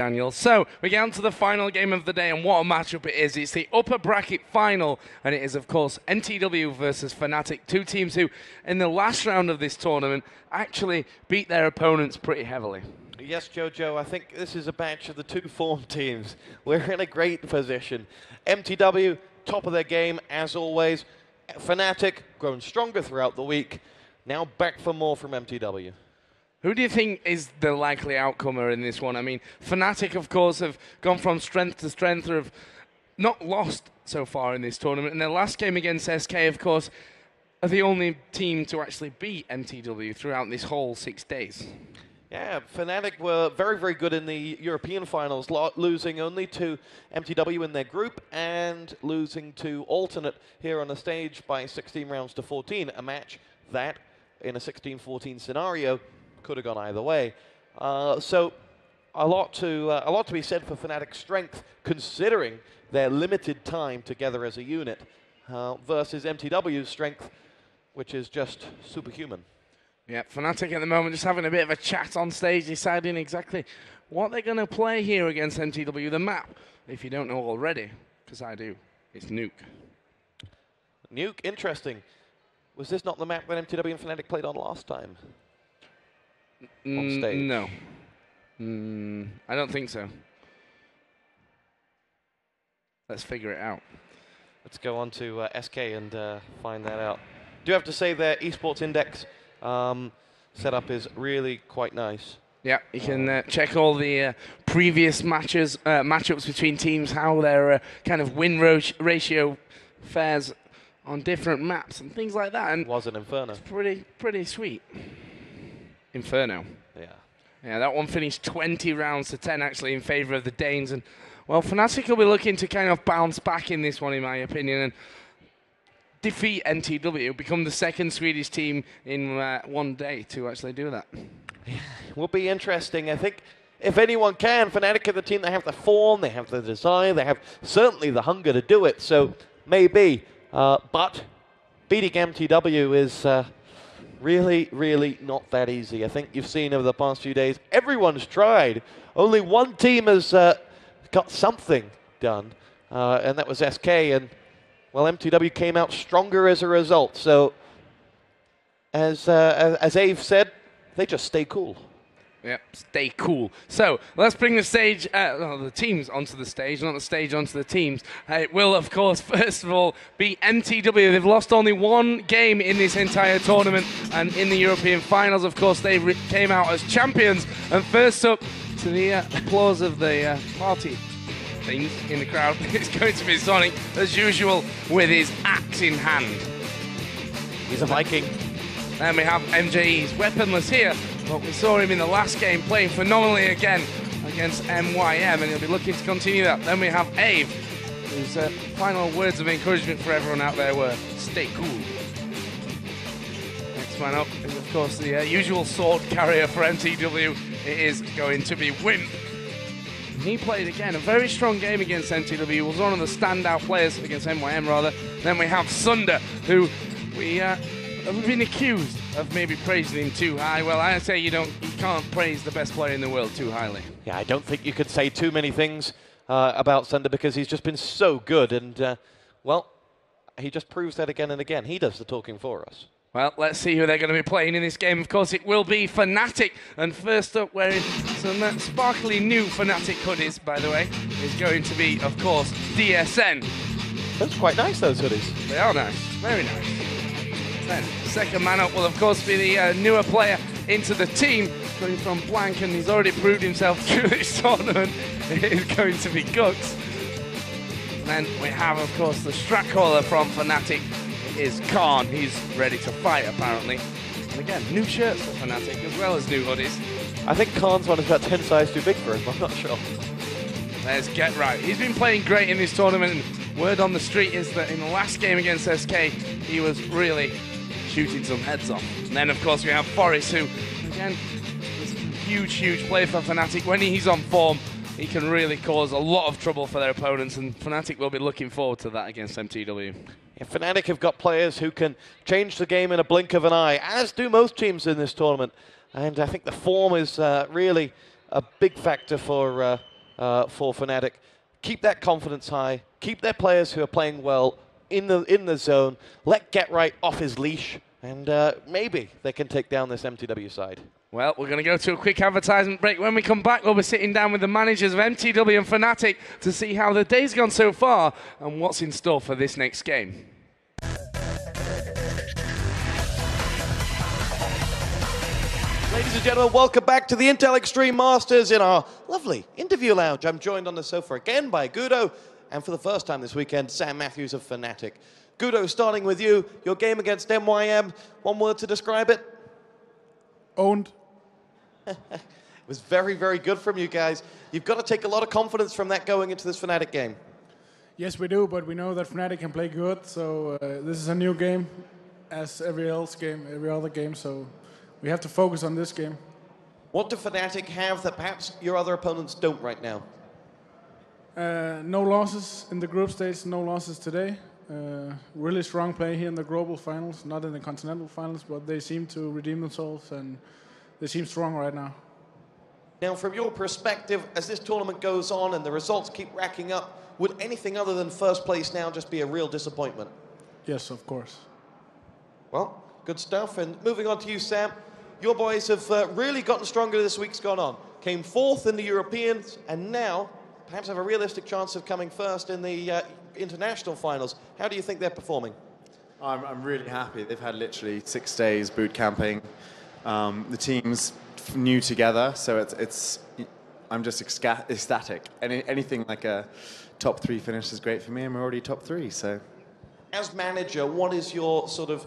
Daniel. So we get on to the final game of the day, and what a matchup it is. It's the upper bracket final, and it is, of course, mTw versus fnatic, two teams who, in the last round of this tournament, actually beat their opponents pretty heavily. Yes, Jojo, I think this is a batch of the two form teams. We're in a great position. mTw, top of their game, as always. fnatic, grown stronger throughout the week. Now back for more from mTw. Who do you think is the likely outcomer in this one? I mean, fnatic, of course, have gone from strength to strength, or have not lost so far in this tournament. In their last game against SK, of course, are the only team to actually beat mTw throughout this whole 6 days. Yeah, fnatic were very, very good in the European finals, losing only to mTw in their group and losing to Alternate here on the stage by 16 rounds to 14, a match that, in a 16-14 scenario, could have gone either way. So a lot to be said for fnatic's strength, considering their limited time together as a unit, versus mTw's strength, which is just superhuman. Yeah, fnatic at the moment just having a bit of a chat on stage, deciding exactly what they're going to play here against mTw. The map, if you don't know already, because I do, it's Nuke. Nuke, interesting. Was this not the map that mTw and fnatic played on last time? On stage? No. I don't think so. Let's figure it out. Let's go on to SK and find that out. Do have to say their esports index setup is really quite nice. Yeah, you can check all the previous matchups between teams, how their kind of win ratio fares on different maps and things like that. And was an Inferno. It's pretty sweet. Inferno. Yeah. Yeah, that one finished 20 rounds to 10 actually in favor of the Danes. And well, fnatic will be looking to kind of bounce back in this one, in my opinion, and defeat mTw, become the second Swedish team in 1 day to actually do that. Yeah, will be interesting. I think if anyone can, fnatic are the team. They have the form, they have the desire, they have certainly the hunger to do it. So maybe, but beating mTw is really, really not that easy. I think you've seen over the past few days, everyone's tried. Only one team has got something done, and that was SK. And well, mTw came out stronger as a result. So, as Ave said, they just stay cool. Yep, stay cool. So let's bring the teams onto the stage, not the stage onto the teams. It will, of course, first of all, be mTw. They've lost only one game in this entire tournament, and in the European finals, of course, they came out as champions. And first up, to the applause of the party things in the crowd, it's going to be Sonic, as usual, with his axe in hand. He's a Viking. Then we have MJE's weaponless here, but we saw him in the last game playing phenomenally again against MYM, and he'll be looking to continue that. Then we have Ave, whose final words of encouragement for everyone out there were, stay cool. Next man up is, of course, the usual sword carrier for mTw. It is going to be Wimp. He played again a very strong game against mTw. He was one of the standout players against MYM, rather. Then we have Sunder, who we have been accused of maybe praising him too high. Well, I say you can't praise the best player in the world too highly. Yeah, I don't think you could say too many things about Sunder, because he's just been so good, and well, he just proves that again and again. He does the talking for us. Well, let's see who they're going to be playing in this game. Of course, it will be fnatic. And first up, wearing some sparkly new fnatic hoodies, by the way, is going to be, of course, DSN. That's quite nice, those hoodies. They are nice. Very nice. Then, second man up will, of course, be the newer player into the team, going from blank, and he's already proved himself through this tournament. It is going to be Gux. And then we have, of course, the strat caller from fnatic. Is Khan. He's ready to fight, apparently. And again, new shirts for fnatic as well as new hoodies. I think Khan's one is about 10 sizes too big for him, I'm not sure. Let's get right. He's been playing great in this tournament, and word on the street is that in the last game against SK, he was really shooting some heads off. And then, of course, we have Forrest, who, again, is a huge player for fnatic. When he's on form, he can really cause a lot of trouble for their opponents, and fnatic will be looking forward to that against mTw. Yeah, fnatic have got players who can change the game in a blink of an eye, as do most teams in this tournament. And I think the form is really a big factor for for Fnatic. Keep that confidence high. Keep their players who are playing well in the zone. Let Get Right off his leash, and maybe they can take down this mTw side. Well, we're going to go to a quick advertisement break. When we come back, we'll be sitting down with the managers of mTw and Fnatic to see how the day's gone so far and what's in store for this next game. Ladies and gentlemen, welcome back to the Intel Extreme Masters in our lovely interview lounge. I'm joined on the sofa again by Gudo, and for the first time this weekend, Sam Matthews of Fnatic. Gudo, starting with you, your game against MYM, one word to describe it? Owned. It was very, very good from you guys. You've got to take a lot of confidence from that going into this Fnatic game. Yes, we do, but we know that Fnatic can play good, so this is a new game, as every other game, so we have to focus on this game. What do Fnatic have that perhaps your other opponents don't right now? No losses in the group stage, no losses today. Really strong play here in the global finals, not in the continental finals, but they seem to redeem themselves and they seem strong right now. Now, from your perspective, as this tournament goes on and the results keep racking up, would anything other than first place now just be a real disappointment? Yes, of course. Well, good stuff. And moving on to you, Sam. Your boys have really gotten stronger this week's gone on. Came fourth in the Europeans and now perhaps have a realistic chance of coming first in the international finals. How do you think they're performing? I'm really happy. They've had literally 6 days boot camping. The team's new together, so I'm just ecstatic. Anything like a top 3 finish is great for me, and we're already top 3. So, as manager, what is your sort of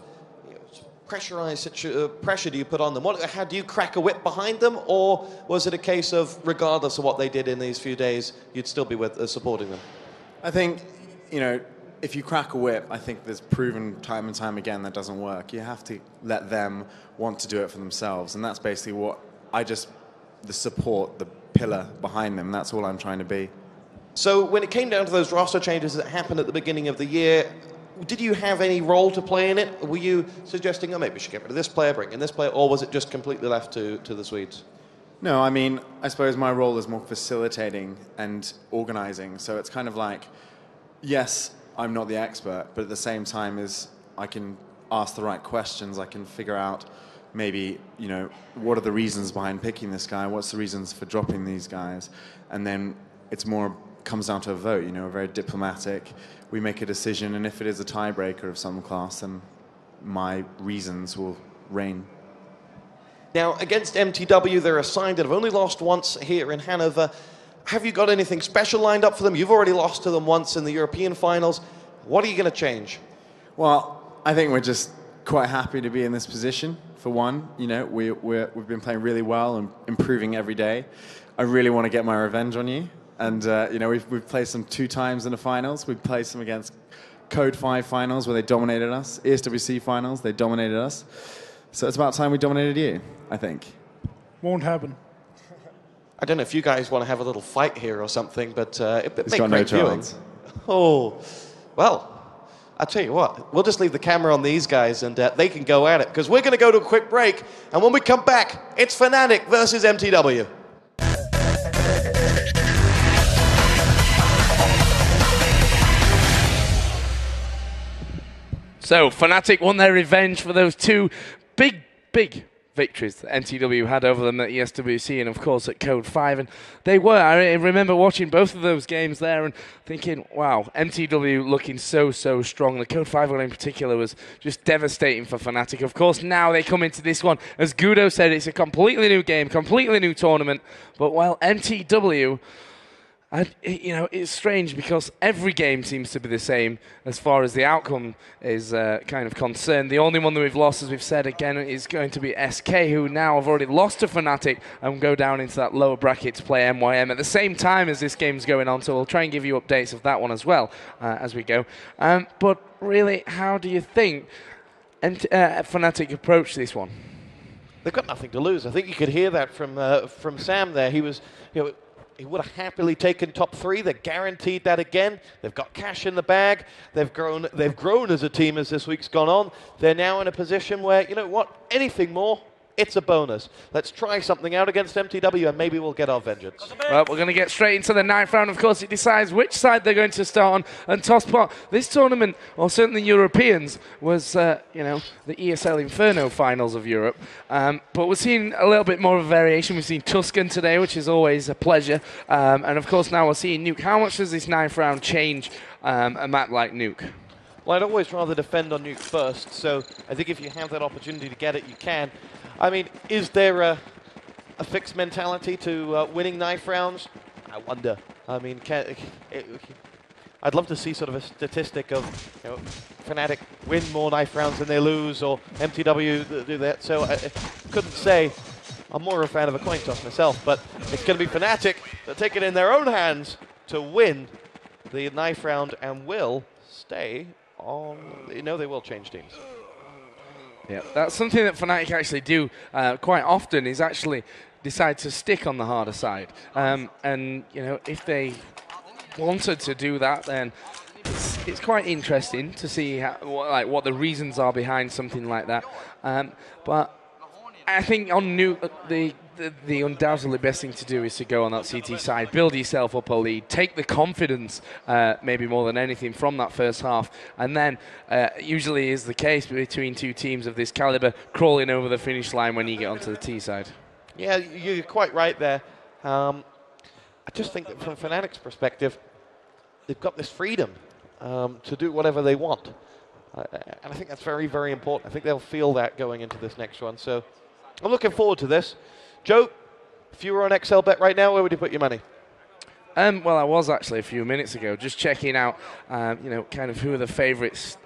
pressurized pressure do you put on them? How do you crack a whip behind them, or was it a case of regardless of what they did in these few days, you'd still be supporting them? I think, if you crack a whip, I think there's proven time and time again that doesn't work. You have to let them want to do it for themselves, and that's basically what the support, the pillar behind them, that's all I'm trying to be. So when it came down to those roster changes that happened at the beginning of the year, did you have any role to play in it? Were you suggesting, maybe we should get rid of this player, bring in this player, or was it just completely left to the Swedes? No, I mean, I suppose my role is more facilitating and organizing. So it's kind of like, yes, I'm not the expert, but at the same time I can ask the right questions. I can figure out maybe, what are the reasons behind picking this guy? What's the reasons for dropping these guys? And then comes down to a vote, very diplomatic. We make a decision, and if it is a tiebreaker of some class, then my reasons will reign. Now, against mTw, they're a side that have only lost once here in Hanover. Have you got anything special lined up for them? You've already lost to them once in the European finals. What are you going to change? Well, I think we're just quite happy to be in this position, for one. We've been playing really well and improving every day. I really want to get my revenge on you. And, we've played them 2 times in the finals. We've played them against Code 5 finals where they dominated us. ESWC finals, they dominated us. So it's about time we dominated you, I think. Won't happen. I don't know if you guys want to have a little fight here or something, but it It's make got great no viewing. chance. Oh, well, I'll tell you what. We'll just leave the camera on these guys, and they can go at it, because we're going to go to a quick break, and when we come back, it's Fnatic versus mTw. So, Fnatic won their revenge for those 2 big victories that mTw had over them at ESWC and, of course, at Code 5. And I remember watching both of those games there and thinking, wow, mTw looking so strong. The Code 5 one in particular was just devastating for Fnatic. Of course, now they come into this one. As Gudo said, it's a completely new game, completely new tournament. But while mTw... it's strange because every game seems to be the same as far as the outcome is kind of concerned. The only one that we've lost, as we've said again, is going to be SK, who now have already lost to Fnatic and go down into that lower bracket to play MYM at the same time as this game's going on. So we'll try and give you updates of that one as well as we go. But really, how do you think Fnatic approach this one? They've got nothing to lose. I think you could hear that from Sam there. He was, he would have happily taken top 3. They're guaranteed that again. They've got cash in the bag. They've grown as a team as this week's gone on. They're now in a position where, anything more, It's a bonus. Let's try something out against mTw, and maybe we'll get our vengeance. Well, we're going to get straight into the 9th round. Of course, it decides which side they're going to start on. And Tosspot, this tournament, or certainly Europeans, was, you know, the ESL Inferno finals of Europe. But we're seeing a little bit more of a variation. We've seen Tuscan today, which is always a pleasure. And of course, now we're seeing Nuke. How much does this 9th round change a map like Nuke? Well, I'd always rather defend on Nuke first, so I think if you have that opportunity to get it, you can. I mean, is there a fixed mentality to winning 9th rounds? I wonder. I mean, I'd love to see sort of a statistic of, you know, fnatic win more 9th rounds than they lose, or mTw do that. So I couldn't say. I'm more a fan of a coin toss myself, but it's going to be fnatic that take it in their own hands to win the 9th round and will stay on. You know, they will change teams. Yeah, that's something that Fnatic actually do quite often, is actually decide to stick on the harder side. And, you know, if they wanted to do that, then it's quite interesting to see how, what the reasons are behind something like that. But I think on Nuke, the undoubtedly best thing to do is to go on that CT side, build yourself up a lead, take the confidence, maybe more than anything, from that first half, and then usually is the case between two teams of this caliber, crawling over the finish line when you get onto the T side. Yeah, you're quite right there. I just think that from Fnatic's perspective, they've got this freedom to do whatever they want. And I think that's very, very important. I think they'll feel that going into this next one. So I'm looking forward to this. Joe, if you were on XLBet right now, where would you put your money? Well, I was actually a few minutes ago, just checking out, you know, kind of who are the favourites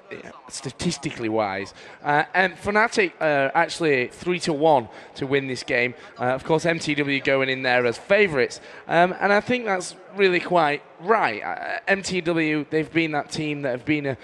statistically wise. And Fnatic actually 3-1 to win this game. Of course, mTw going in there as favourites. And I think that's really quite right. mTw, they've been that team that have been a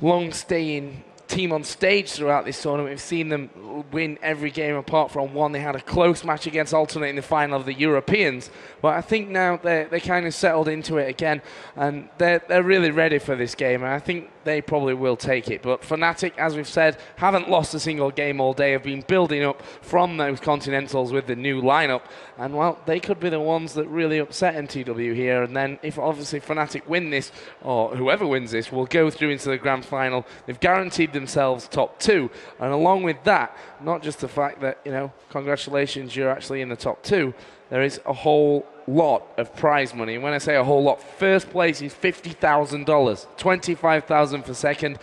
long-staying team on stage throughout this tournament. We've seen them win every game apart from one. They had a close match against Alternate in the final of the Europeans, but I think now they kind of settled into it again, and they're really ready for this game, and I think they probably will take it. But Fnatic, as we've said, haven't lost a single game all day, have been building up from those Continentals with the new lineup, and well, they could be the ones that really upset mTw here. And then if obviously Fnatic win this, or whoever wins this, will go through into the grand final. They've guaranteed themselves top 2, and along with that, not just the fact that, you know, congratulations, you're actually in the top 2, there is a whole lot of prize money. And when I say a whole lot, first place is $50,000, $25,000 for second,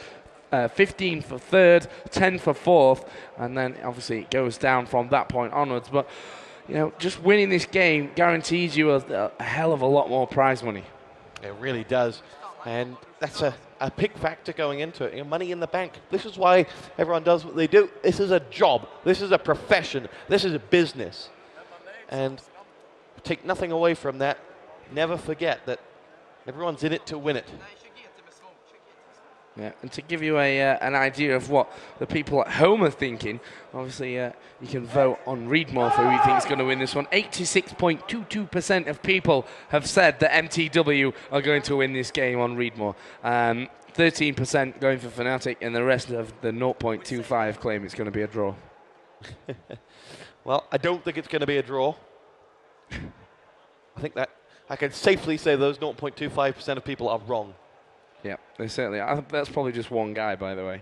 15 for third, 10 for fourth, and then obviously it goes down from that point onwards. But, you know, just winning this game guarantees you a hell of a lot more prize money. It really does, and that's a big factor going into it. You know, money in the bank. This is why everyone does what they do. This is a job. This is a profession. This is a business. And take nothing away from that. Never forget that everyone's in it to win it. Yeah, and to give you an idea of what the people at home are thinking, obviously you can vote on Readmore for who you think is going to win this one. 86.22% of people have said that mTw are going to win this game on Readmore. 13% going for Fnatic, and the rest of the 0.25 claim it's going to be a draw. Well, I don't think it's going to be a draw. I think that I can safely say those 0.25% of people are wrong. Yeah, they certainly are. That's probably just one guy, by the way,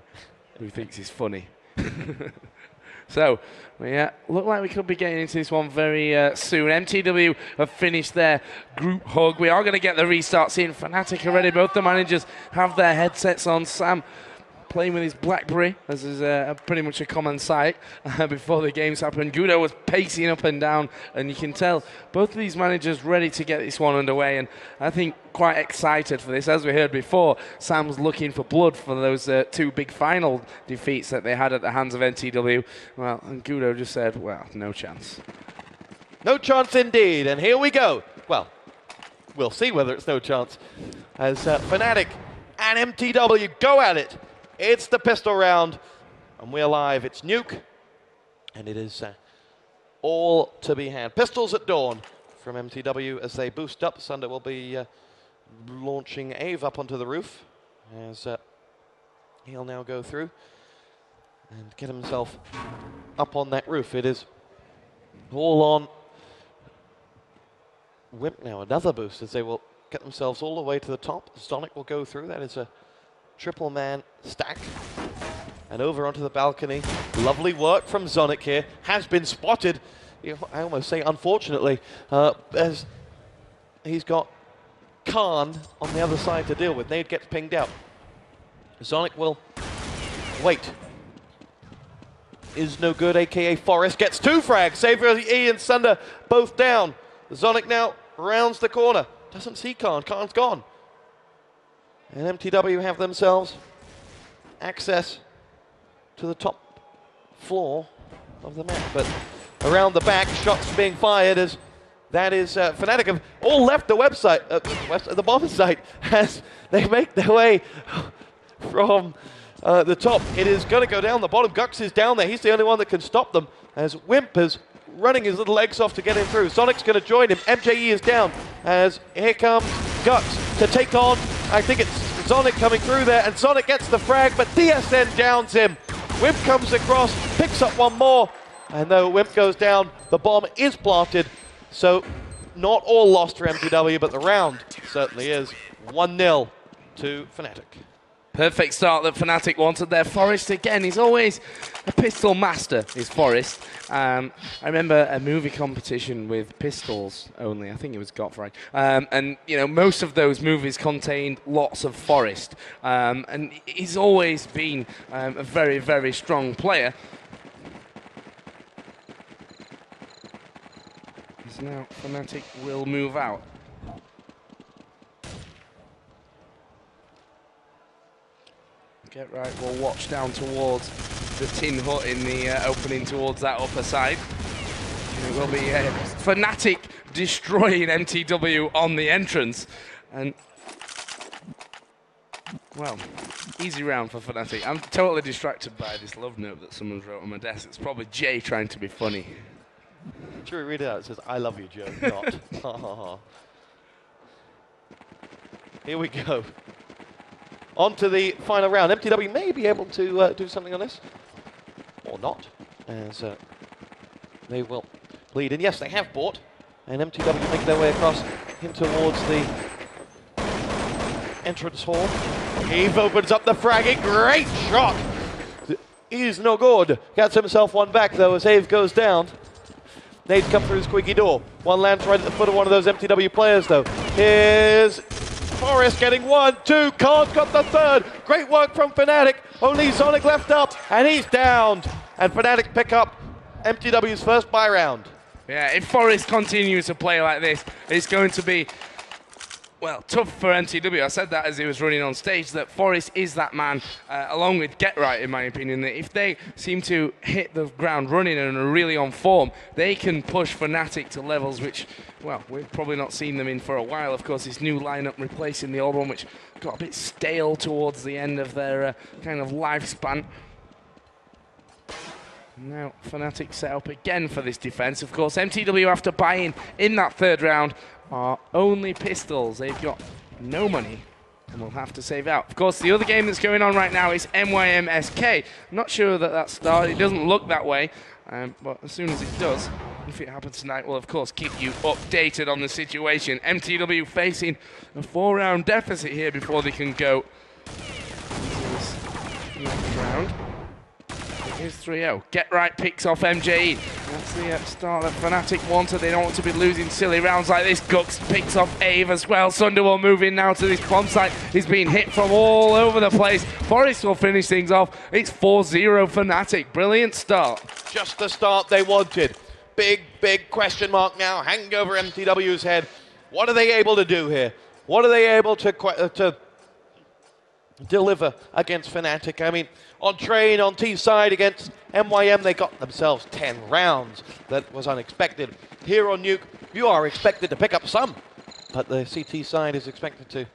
who thinks he's funny. So, yeah, look like we could be getting into this one very soon. mTw have finished their group hug. We are going to get the restart soon. Fnatic are ready. Both the managers have their headsets on. Sam playing with his BlackBerry, as is pretty much a common sight before the games happened. Gudo was pacing up and down, and you can tell both of these managers ready to get this one underway, and I think quite excited for this. As we heard before, Sam's looking for blood for those two big final defeats that they had at the hands of mTw. Well, and Gudo just said, well, no chance. No chance indeed, and here we go. Well, we'll see whether it's no chance, as Fnatic and mTw go at it. It's the pistol round, and we're live. It's Nuke, and it is all to be had. Pistols at dawn from mTw as they boost up. Sunder will be launching Ave up onto the roof as he'll now go through and get himself up on that roof. It is all on Wimp now. Another boost as they will get themselves all the way to the top. Sonic will go through. That is a triple man stack. And over onto the balcony. Lovely work from Sonic here. Has been spotted. I almost say unfortunately, as he's got Khan on the other side to deal with. Nade gets pinged out. Sonic will wait. Is no good, aka Forest gets 2 frags. Savior E and Sunder both down. Sonic now rounds the corner. Doesn't see Khan. Khan's gone. And mTw have themselves access to the top floor of the map. But around the back, shots being fired as that is fnatic have all left the website, the bomb site as they make their way from the top. It is going to go down the bottom. Gux is down there. He's the only one that can stop them as Wimp is running his little legs off to get him through. Sonic's going to join him. mJE is down as here comes Gux to take on, I think it's Sonic coming through there, and Sonic gets the frag, but DSN downs him. Wimp comes across, picks up one more, and though Wimp goes down, the bomb is planted. So not all lost for mTw, but the round certainly is 1-0 to fnatic. Perfect start that fnatic wanted there. Forest again, he's always a pistol master, is Forest. I remember a movie competition with pistols only, I think it was Godfrey. And you know, most of those movies contained lots of Forest. And he's always been a very, very strong player. So now fnatic will move out. Get right, we'll watch down towards the tin hut in the opening towards that upper side. And it will be fnatic destroying mTw on the entrance. And, well, easy round for fnatic. I'm totally distracted by this love note that someone's wrote on my desk. It's probably Jay trying to be funny. Should we read it out? It says, I love you, Joe, not. Here we go. On to the final round. mTw may be able to do something on this, or not, as they will lead. And yes, they have bought, and mTw make their way across in towards the entrance hall. Eve opens up the fragging. Great shot. He's no good. Gets himself one back, though, as Ave goes down. Nade's come through the squeaky door. One lands right at the foot of one of those mTw players, though. Here's Forest getting 1, 2, Khan's got the 3rd. Great work from fnatic. Only Sonic left up, and he's downed. And fnatic pick up mTw's first buy round. Yeah, if Forest continues to play like this, it's going to be, well, tough for mTw. I said that as he was running on stage, that Forest is that man, along with Get Right, in my opinion, that if they seem to hit the ground running and are really on form, they can push fnatic to levels which, well, we've probably not seen them in for a while. Of course, this new lineup replacing the old one, which got a bit stale towards the end of their kind of lifespan. Now, fnatic set up again for this defense. Of course, mTw, after buying in that 3rd round, are only pistols. They've got no money and will have to save out. Of course, the other game that's going on right now is MYM SK. I'm not sure that that started. It doesn't look that way, but as soon as it does, if it happens tonight, we'll of course keep you updated on the situation. mTw facing a 4-round deficit here before they can go to this next round. It is 3-0. Get Right picks off mJE. That's the start that fnatic wanted. They don't want to be losing silly rounds like this. Gux picks off Ave as well. Sunder will move in now to this bomb site. He's being hit from all over the place. Forest will finish things off. It's 4-0 fnatic. Brilliant start. Just the start they wanted. Big, big question mark now hanging over mTw's head. What are they able to do here? What are they able to deliver against fnatic? I mean, on Train, on T side against MYM, they got themselves 10 rounds. That was unexpected. Here on Nuke, you are expected to pick up some, but the CT side is expected to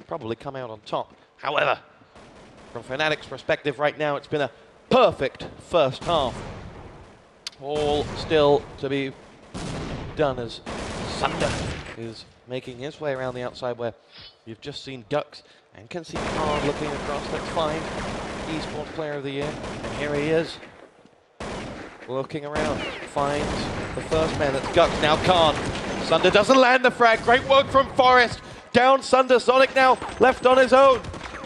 probably come out on top. However, from fnatic's perspective right now, it's been a perfect first half. All still to be done as Sunder is making his way around the outside where you've just seen Gux and can see Khan looking across. That's fine. Esports Player of the Year. And here he is. looking around, finds the first man. That's Gux, now Khan. Sunder doesn't land the frag. Great work from Forest. Down Sunder. Sonic now left on his own.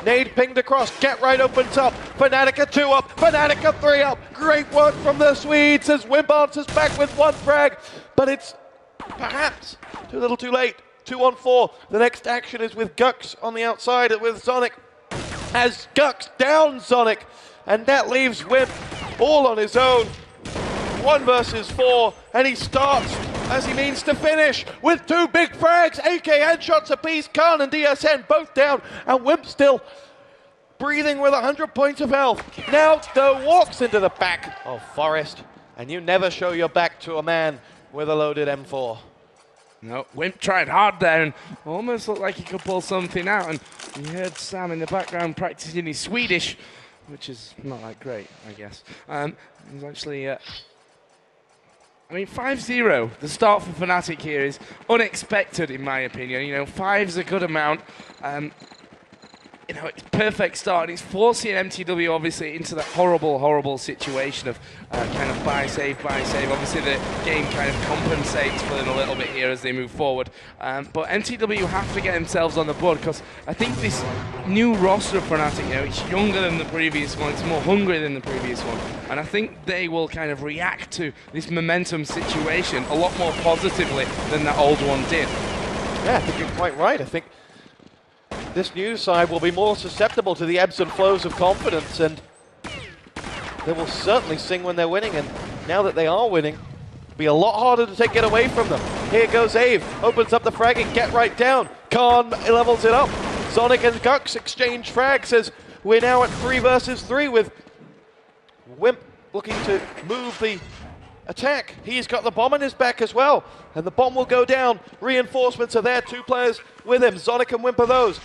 Nade pinged across. Get Right opens up. fnatic are 2 up. fnatic are 3 up. Great work from the Swedes as Wimp answers back with 1 frag. But it's perhaps too little too late. 2 on 4. The next action is with Gux on the outside with Sonic. As Gux down Sonic. And that leaves Wimp all on his own. 1 versus 4. And he starts as he means to finish with 2 big frags, AK headshots apiece. Khan and DSN both down, and Wimp still breathing with 100 points of health. Now though walks into the back of Forest, and you never show your back to a man with a loaded M4. No, Wimp tried hard there and almost looked like he could pull something out, and you heard Sam in the background practicing his Swedish, which is not that great, I guess. He's actually... I mean, 5-0, the start for fnatic here is unexpected, in my opinion. You know, 5's a good amount. You know, it's perfect start, and it's forcing mTw, obviously, into that horrible, horrible situation of kind of buy, save. Obviously, the game kind of compensates for them a little bit here as they move forward. But mTw have to get themselves on the board, because I think this new roster of fnatic, you know, it's younger than the previous one, it's more hungry than the previous one, and I think they will kind of react to this momentum situation a lot more positively than that old one did. Yeah, I think you're quite right. I think this new side will be more susceptible to the ebbs and flows of confidence, and they will certainly sing when they're winning, and now that they are winning, it'll be a lot harder to get away from them. Here goes Ave, opens up the frag and Get Right down. Khan levels it up. Sonic and Gux exchange frags as we're now at 3 versus 3 with Wimp looking to move the attack. He's got the bomb on his back as well, and the bomb will go down. Reinforcements are there, 2 players with him. Sonic and Wimp are those.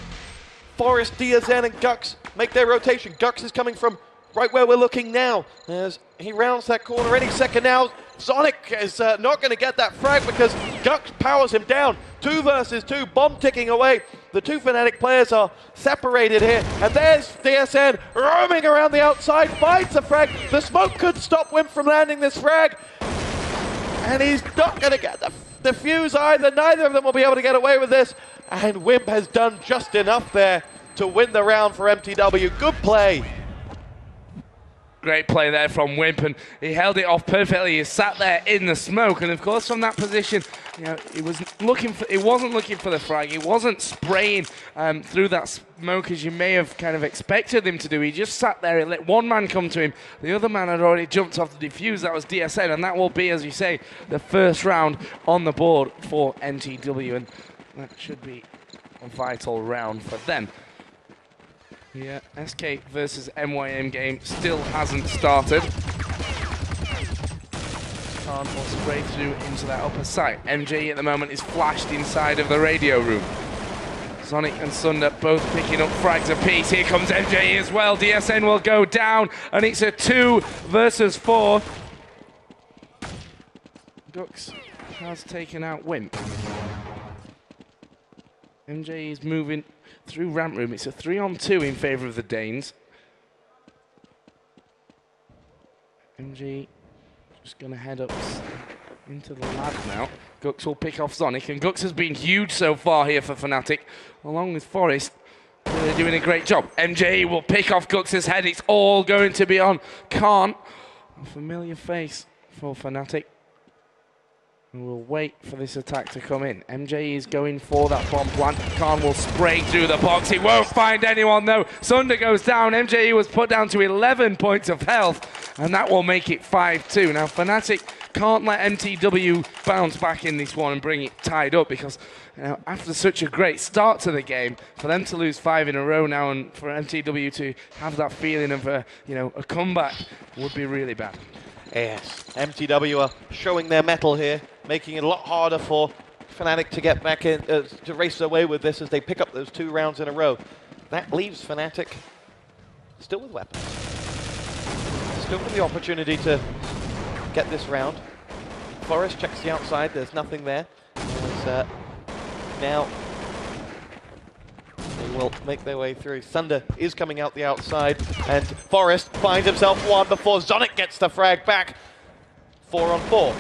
Forest, DSN and Gux make their rotation. Gux is coming from right where we're looking now as he rounds that corner any second now. Sonic is not going to get that frag because Gux powers him down. 2 versus 2, bomb ticking away. The 2 fnatic players are separated here, and there's DSN roaming around the outside, finds a frag. The smoke could stop Wimp from landing this frag, and he's not going to get the fuse either. Neither of them will be able to get away with this, and Wimp has done just enough there to win the round for mTw. Good play. Great play there from Wimp, and he held it off perfectly. He sat there in the smoke, and of course from that position, you know, he wasn't looking for the frag. He wasn't spraying through that smoke as you may have kind of expected him to do. He just sat there and let one man come to him. The other man had already jumped off the defuse. That was DSN, and that will be, as you say, the first round on the board for mTw, and that should be a vital round for them. Yeah, SK versus MYM game still hasn't started. Khan will spray through into that upper site. MJ at the moment is flashed inside of the radio room. Sonic and Sunder both picking up frags apiece. Here comes MJ as well. DSN will go down, and it's a 2 versus 4. Gux has taken out Wimp. MJ is moving through ramp room. It's a 3-on-2 in favour of the Danes. MG just going to head up into the lab now. Gux will pick off Sonic, and Gux has been huge so far here for fnatic, along with Forest. They're doing a great job. MJ will pick off Gux's head. It's all going to be on Khan. A familiar face for fnatic. We'll wait for this attack to come in. MJ is going for that bomb plant. Khan will spray through the box. He won't find anyone though. Sunder goes down. MJ was put down to 11 points of health, and that will make it 5-2. Now fnatic can't let mTw bounce back in this one and bring it tied up, because you know, after such a great start to the game, for them to lose 5 in a row now and for mTw to have that feeling of a comeback would be really bad. Yes, mTw are showing their mettle here, making it a lot harder for fnatic to get back in, to race away with this as they pick up those 2 rounds in a row. That leaves fnatic still with weapons. Still with the opportunity to get this round. Forest checks the outside, there's nothing there. Now they will make their way through. Sunder is coming out the outside, and Forest finds himself 1 before Sonic gets the frag back. 4-on-4.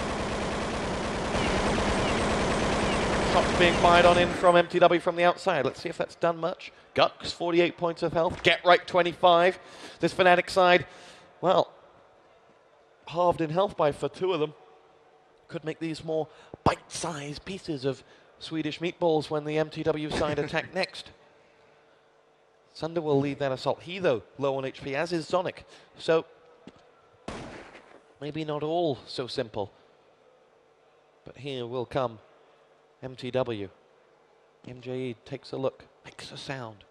Shots being fired on in from mTw from the outside. Let's see if that's done much. Gux, 48 points of health. Get Right, 25. This Fnatic side, well, halved in health for two of them. Could make these more bite-sized pieces of Swedish meatballs when the mTw side attack next. Sunder will lead that assault. He, though, low on HP, as is Zonic. So, maybe not all so simple. But here will come mTw. MJE takes a look, makes a sound.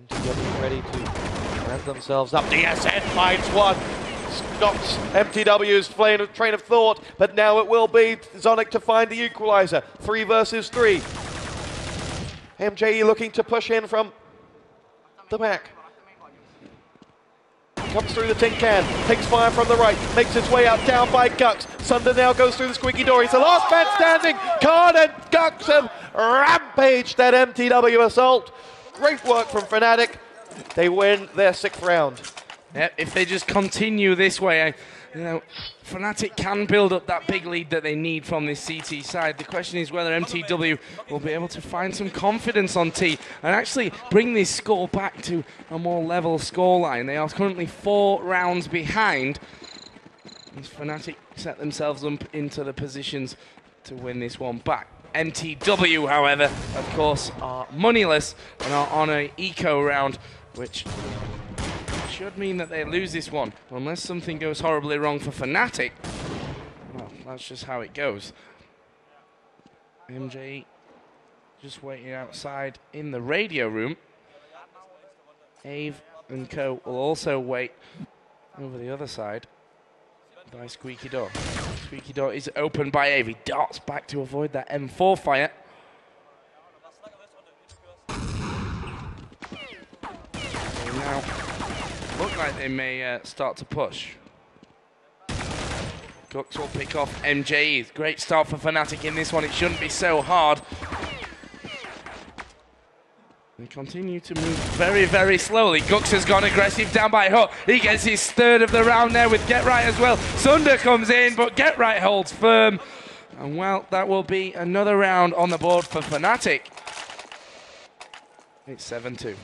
mTw ready to ramp themselves up. DSN finds one. Stops mTw's train of thought, but now it will be Zonic to find the equalizer. 3 versus 3. MJE looking to push in from the back. Comes through the tin can, takes fire from the right, makes his way out, down by Gux. Sunder now goes through the squeaky door. He's the last man standing. Khan and Gux have rampaged that mTw assault. Great work from Fnatic. They win their 6th round. Yeah, if they just continue this way, Fnatic can build up that big lead that they need from this CT side. The question is whether mTw will be able to find some confidence on T and actually bring this score back to a more level scoreline. They are currently 4 rounds behind. As Fnatic set themselves up into the positions to win this one back. mTw, however, of course, are moneyless and are on an eco round, which should mean that they lose this one. Unless something goes horribly wrong for Fnatic, well, that's just how it goes. MJ just waiting outside in the radio room. Ave and co will also wait over the other side by Squeaky Door. Squeaky Door is opened by Ave. He darts back to avoid that M4 fire. So now look like they may start to push. Gux will pick off MJE. Great start for Fnatic in this one. It shouldn't be so hard. They continue to move very, very slowly. Gux has gone aggressive down by Hut. He gets his 3rd of the round there with Get Right as well. Sunder comes in, but Get Right holds firm. And well, that will be another round on the board for Fnatic. It's 7-2.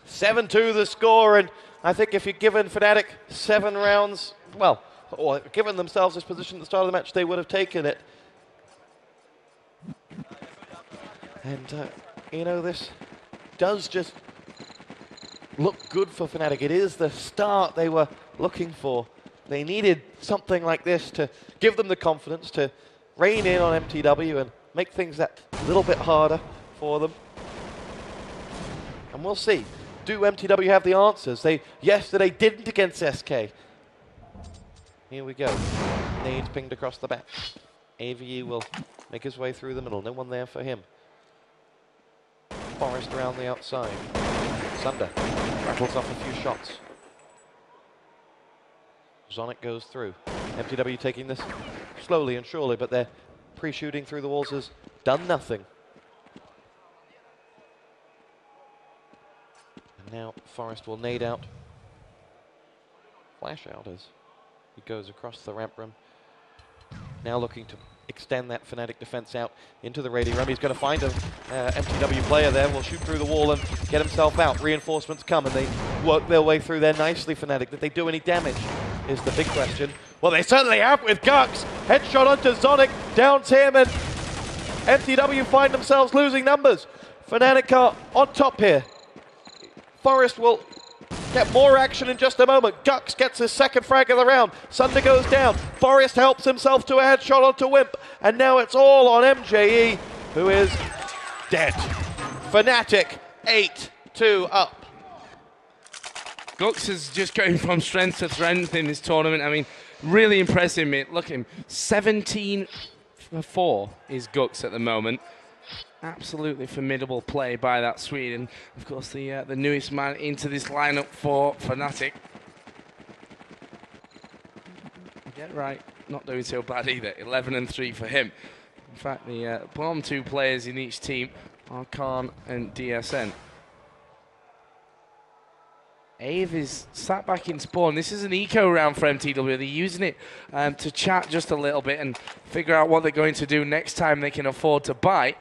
7-2 the score, and I think if you'd given Fnatic 7 rounds, well, or given themselves this position at the start of the match, they would have taken it. And, you know, this does just look good for Fnatic. It is the start they were looking for. They needed something like this to give them the confidence to rein in on mTw and make things that little bit harder for them. And we'll see. Do mTw have the answers? Yesterday didn't against SK. Here we go. Nades pinged across the back. AVE will make his way through the middle. No one there for him. Forest around the outside. Sunder rattles off a few shots. Zonic goes through. mTw taking this slowly and surely, but their pre-shooting through the walls has done nothing. And now Forest will nade out. Flash out as he goes across the ramp room. Now looking to extend that Fnatic defense out into the radio room. He's going to find a mTw player there. Will shoot through the wall and get himself out. Reinforcements come and they work their way through there nicely. Fnatic, did they do any damage is the big question. Well, they certainly have with Gux. Headshot onto Zonic, downs him, and mTw find themselves losing numbers. Fnatic are on top here. Forest will get more action in just a moment. Gux gets his 2nd frag of the round. Sunder goes down. Forest helps himself to a headshot onto Wimp. And now it's all on MJE, who is dead. Fnatic 8-2 up. Gux is just going from strength to strength in this tournament. I mean, really impressive, mate. Look at him. 17-4 is Gux at the moment. Absolutely formidable play by that Swede, and of course the newest man into this lineup for Fnatic. Get Right, not doing so bad either. 11-3 for him. In fact, the bottom 2 players in each team are Khan and DSN. Ave is sat back in spawn. This is an eco round for mTw. They're using it to chat just a little bit and figure out what they're going to do next time they can afford to bite.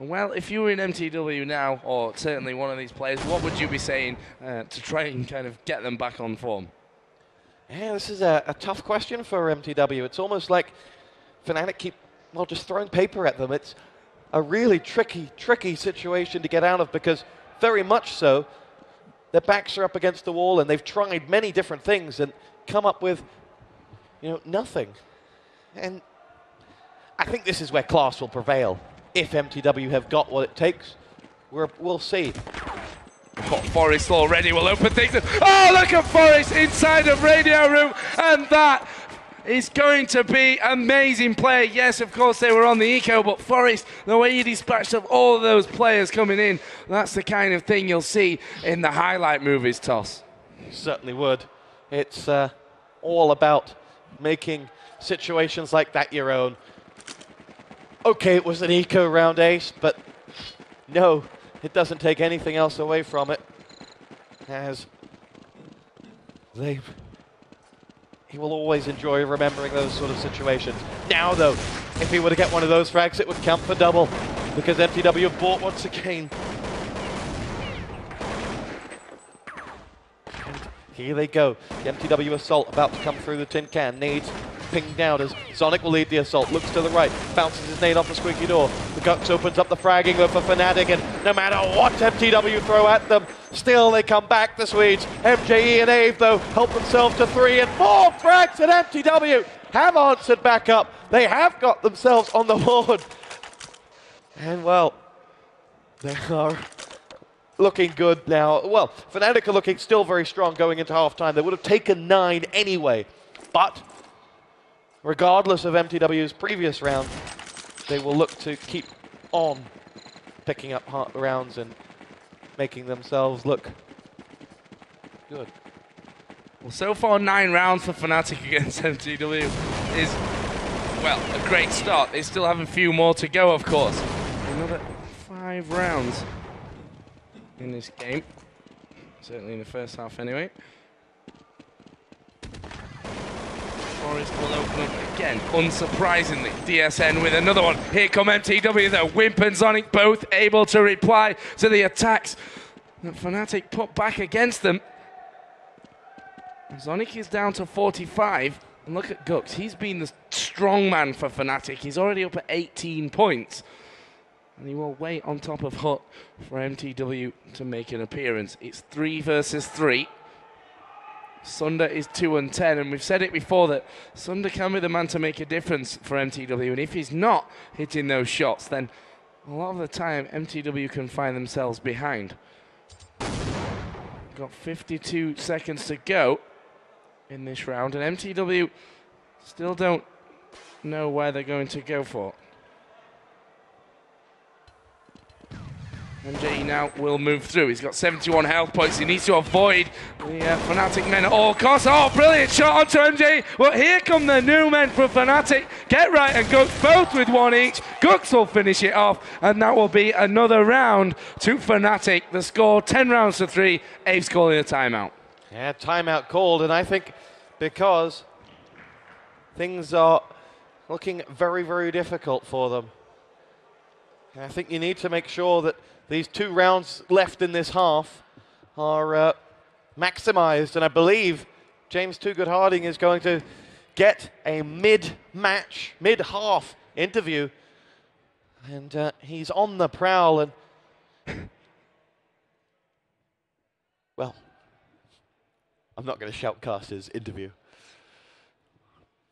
Well, if you were in mTw now, or certainly one of these players, what would you be saying to try and kind of get them back on form? Yeah, this is a tough question for mTw. It's almost like fnatic keep, well, just throwing paper at them. It's a really tricky situation to get out of, because very much so, their backs are up against the wall and they've tried many different things and come up with, nothing. And I think this is where class will prevail. If mTw have got what it takes, we'll see. Oh, Forest already will open things. Oh, look at Forest inside of Radio Room, and that is going to be amazing play. Yes, of course, they were on the eco, but Forest, the way he dispatched of all of those players coming in, that's the kind of thing you'll see in the highlight movies, Toss. Certainly would. It's all about making situations like that your own. Okay, it was an eco round, Ace, but no, it doesn't take anything else away from it. As he will always enjoy remembering those sort of situations. Now, though, if he were to get one of those frags, it would count for double, because mTw have bought once again. And here they go. The mTw assault about to come through the tin can. Nades pinged down as Sonic will lead the assault. Looks to the right, bounces his nade off the squeaky door. The Gux opens up the fragging for fnatic, and no matter what mTw throw at them, still they come back, the Swedes. MJE and Ave, though, help themselves to 3 and 4 frags, and mTw have answered back up. They have got themselves on the board. And, well, they are looking good now. Well, fnatic are looking still very strong going into halftime. They would have taken 9 anyway, but regardless of mTw's previous round, they will look to keep on picking up rounds and making themselves look good. Well, so far 9 rounds for fnatic against mTw is, well, a great start. They still have a few more to go, of course. Another 5 rounds in this game, certainly in the first half anyway. Forest will open up again, unsurprisingly. DSN with another one. Here come mTw, though. Wimp and Sonic both able to reply to the attacks that fnatic put back against them. Sonic is down to 45. And look at Gux. He's been the strong man for fnatic. He's already up at 18 points. And he will wait on top of Hut for mTw to make an appearance. It's 3 versus 3. Sunder is 2 and 10, and we've said it before that Sunder can be the man to make a difference for mTw, and if he's not hitting those shots, then a lot of the time mTw can find themselves behind. Got 52 seconds to go in this round, and mTw still don't know where they're going to go for. MJ now will move through. He's got 71 health points. He needs to avoid the fnatic men at all costs. Oh, brilliant shot onto MJ. Well, here come the new men from fnatic. Get right and Gux both with 1 each. Gux will finish it off, and that will be another round to fnatic. The score 10 rounds to 3. Abe's calling a timeout. Yeah, timeout called, and I think because things are looking very, very difficult for them. And I think you need to make sure that these 2 rounds left in this half are maximized, and I believe James Too Good Harding is going to get a mid-match, mid-half interview, and he's on the prowl, and well, I'm not going to shoutcast his interview.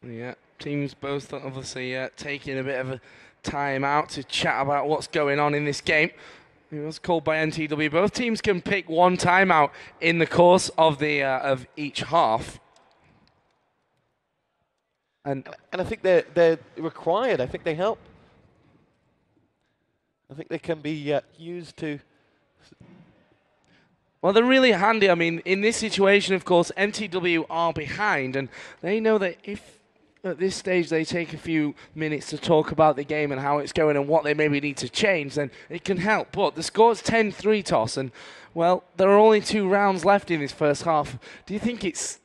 Yeah, teams both obviously taking a bit of a time out to chat about what's going on in this game. It was called by mTw. Both teams can pick 1 timeout in the course of the of each half. And I think they're required. I think they help. I think they can be used to. Well, they're really handy. I mean, in this situation, of course, mTw are behind, and they know that if at this stage they take a few minutes to talk about the game and how it's going and what they maybe need to change, then it can help. But the score's 10-3 toss, and well, there are only 2 rounds left in this first half. Do you think it's,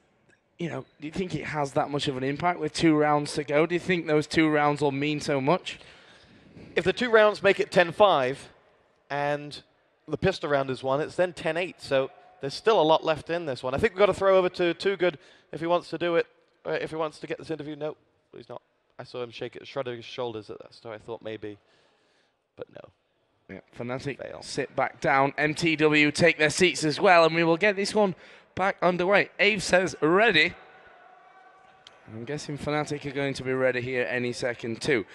do you think it has that much of an impact with 2 rounds to go? Do you think those 2 rounds will mean so much? If the 2 rounds make it 10-5 and the pistol round is won, it's then 10-8. So there's still a lot left in this one. I think we've got to throw over to Too Good if he wants to do it. If he wants to get this interview. No, he's not. I saw him shrug his shoulders at that, so I thought maybe, but no. Yeah, Fnatic sit back down. mTw take their seats as well, and we will get this one back underway. Ave says ready. I'm guessing Fnatic are going to be ready here any second too.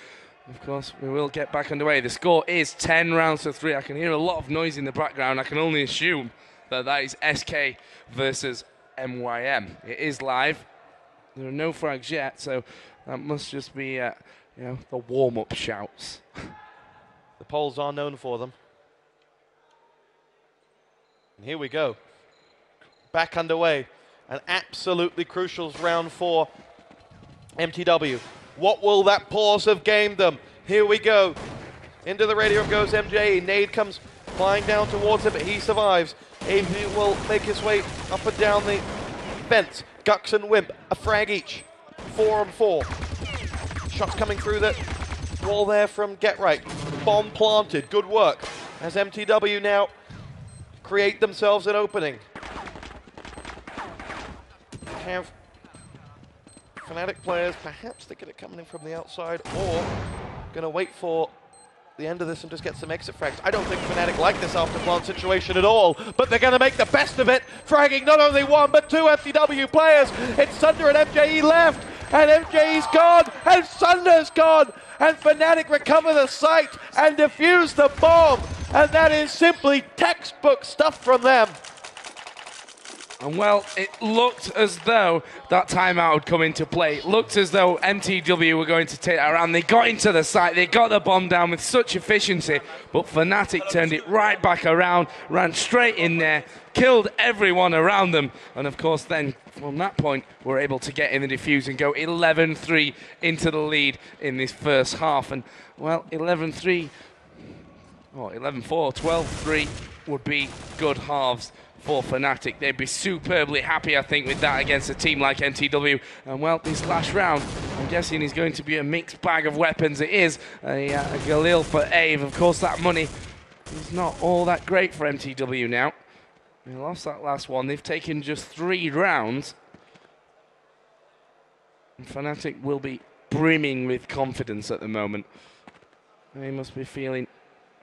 Of course, we will get back underway. The score is 10 rounds to 3. I can hear a lot of noise in the background. I can only assume that that is SK versus MYM. It is live. There are no frags yet, so that must just be, the warm-up shouts. The polls are known for them. And here we go. Back underway. An absolutely crucial round for mTw. What will that pause have gained them? Here we go. Into the radio goes MJ. Nade comes flying down towards him, but he survives. AV will make his way up and down the fence. Gux and Wimp, a frag each. 4 on 4. Shots coming through the wall there from Get Right. Bomb planted. Good work. As mTw now create themselves an opening. Have Fnatic players perhaps thinking it coming in from the outside, or going to wait for the end of this and just get some exit frags. I don't think Fnatic like this after plant situation at all, but they're going to make the best of it, fragging not only 1 but 2 mTw players. It's Sunder and MJE left, and MJE's gone, and Sunder's gone, and Fnatic recover the site and defuse the bomb, and that is simply textbook stuff from them. And well, it looked as though that timeout would come into play. It looked as though mTw were going to take that around. They got into the site, they got the bomb down with such efficiency, but Fnatic turned it right back around, ran straight in there, killed everyone around them, and of course then, from that point, were able to get in the defuse and go 11-3 into the lead in this first half. And well, 11-3, or 11-4, 12-3 would be good halves for Fnatic. They'd be superbly happy, I think, with that against a team like mTw. And well, this last round, I'm guessing, is going to be a mixed bag of weapons. It is a Galil for Ave. Of course, that money is not all that great for mTw now. They lost that last one. They've taken just 3 rounds. And Fnatic will be brimming with confidence at the moment. They must be feeling